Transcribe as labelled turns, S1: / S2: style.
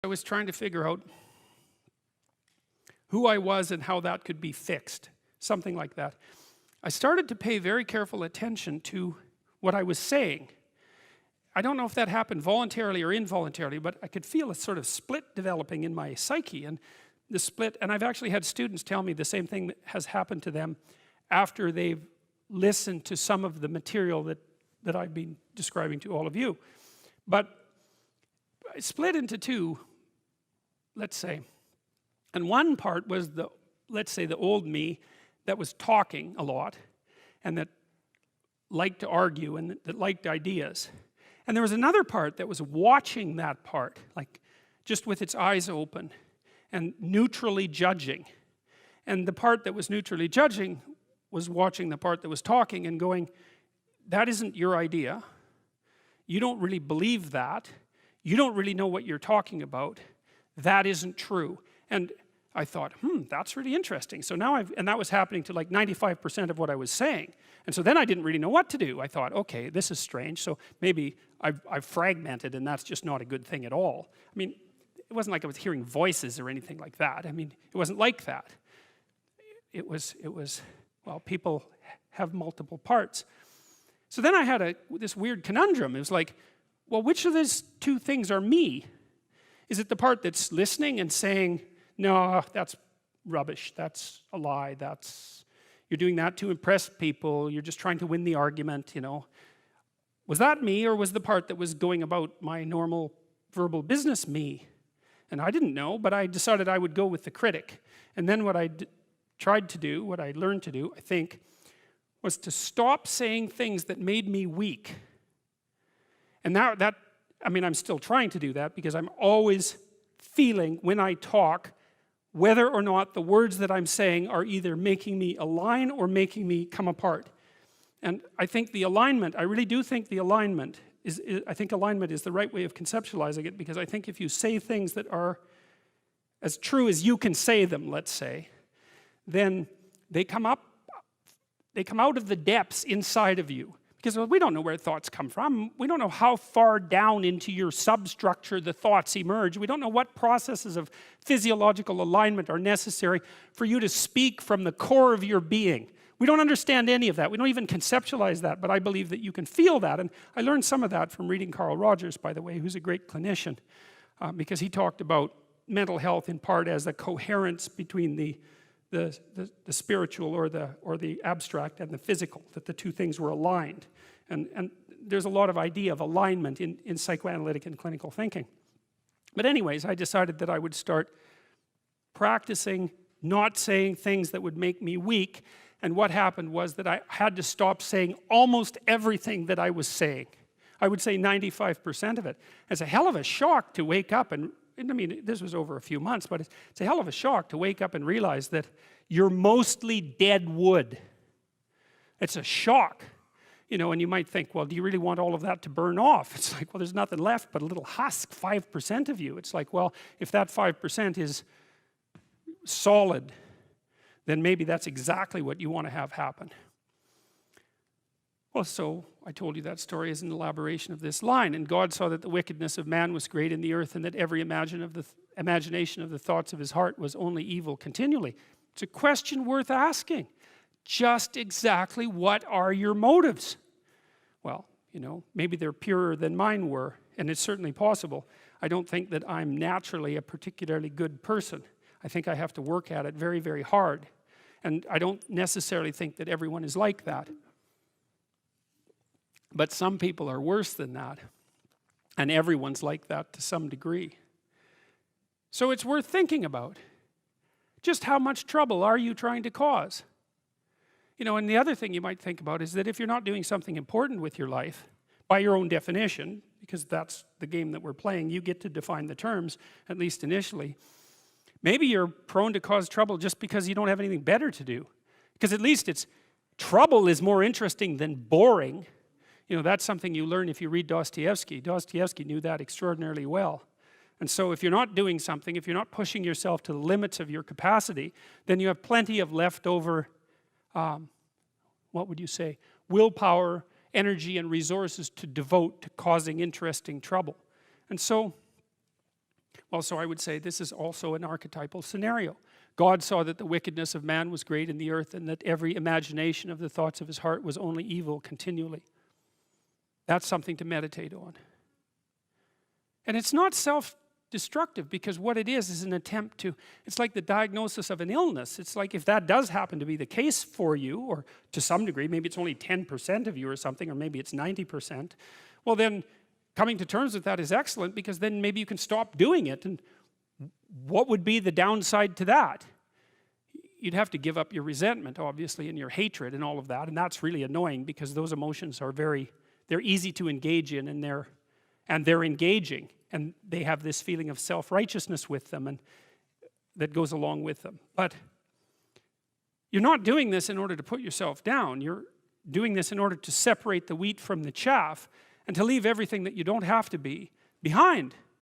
S1: I was trying to figure out who I was and how that could be fixed, something like that. I started to pay very careful attention to what I was saying. I don't know if that happened voluntarily or involuntarily, but I could feel a sort of split developing in my psyche, and the split, and I've actually had students tell me the same thing that has happened to them after they've listened to some of the material that I've been describing to all of you. But I split into two, let's say. And one part was let's say the old me that was talking a lot and that liked to argue and that liked ideas. And there was another part that was watching that part, like just with its eyes open and neutrally judging. And the part that was neutrally judging was watching the part that was talking and going, that isn't your idea. You don't really believe that. You don't really know what you're talking about. That isn't true. And I thought, that's really interesting. So now and that was happening to like 95% of what I was saying. And so then I didn't really know what to do. I thought, okay, this is strange. So maybe I've fragmented, and that's just not a good thing at all. I mean, it wasn't like I was hearing voices or anything like that. I mean, it wasn't like that. It was, well, people have multiple parts. So then I had this weird conundrum. It was like, well, which of these two things are me? Is it the part that's listening and saying, no, that's rubbish, that's a lie, you're doing that to impress people, you're just trying to win the argument, you know. Was that me, or was the part that was going about my normal verbal business me? And I didn't know, but I decided I would go with the critic. And then what I tried to do, what I learned to do, I think, was to stop saying things that made me weak. And now I mean, I'm still trying to do that, because I'm always feeling when I talk whether or not the words that I'm saying are either making me align or making me come apart. And I think the alignment, I really do think the alignment I think alignment is the right way of conceptualizing it, because I think if you say things that are as true as you can say them, let's say, then they come out of the depths inside of you. Because we don't know where thoughts come from. We don't know how far down into your substructure the thoughts emerge. We don't know what processes of physiological alignment are necessary for you to speak from the core of your being. We don't understand any of that. We don't even conceptualize that, but I believe that you can feel that. And I learned some of that from reading Carl Rogers, by the way, who's a great clinician, because he talked about mental health in part as a coherence between the spiritual or the abstract and the physical, that the two things were aligned. And there's a lot of idea of alignment in psychoanalytic and clinical thinking. But anyways, I decided that I would start practicing not saying things that would make me weak. And what happened was that I had to stop saying almost everything that I was saying. I would say 95% of it. It's a hell of a shock to wake up and I mean, this was over a few months, but it's a hell of a shock to wake up and realize that you're mostly dead wood. It's a shock, you know, and you might think, well, do you really want all of that to burn off? It's like, well, there's nothing left but a little husk, 5% of you. It's like, well, if that 5% is solid, then maybe that's exactly what you want to have happen. Well, so I told you that story as an elaboration of this line. And God saw that the wickedness of man was great in the earth, and that every imagination of the thoughts of his heart was only evil continually. It's a question worth asking. Just exactly what are your motives? Well, you know, maybe they're purer than mine were, and it's certainly possible. I don't think that I'm naturally a particularly good person. I think I have to work at it very, very hard. And I don't necessarily think that everyone is like that. But some people are worse than that, and everyone's like that to some degree. So it's worth thinking about. Just how much trouble are you trying to cause? You know, and the other thing you might think about is that if you're not doing something important with your life, by your own definition, because that's the game that we're playing, you get to define the terms, at least initially, maybe you're prone to cause trouble just because you don't have anything better to do. Because at least trouble is more interesting than boring. You know, that's something you learn if you read Dostoevsky. Dostoevsky knew that extraordinarily well. And so if you're not doing something, if you're not pushing yourself to the limits of your capacity, then you have plenty of leftover, what would you say, willpower, energy, and resources to devote to causing interesting trouble. And so Well, so I would say this is also an archetypal scenario. God saw that the wickedness of man was great in the earth, and that every imagination of the thoughts of his heart was only evil continually. That's something to meditate on. And it's not self-destructive, because what it is an attempt to, it's like the diagnosis of an illness. It's like if that does happen to be the case for you, or to some degree, maybe it's only 10% of you or something, or maybe it's 90%, well then, coming to terms with that is excellent, because then maybe you can stop doing it. And what would be the downside to that? You'd have to give up your resentment, obviously, and your hatred and all of that, and that's really annoying, because those emotions are they're easy to engage in, and they're engaging, and they have this feeling of self-righteousness with them, and that goes along with them. But you're not doing this in order to put yourself down. You're doing this in order to separate the wheat from the chaff, and to leave everything that you don't have to be behind.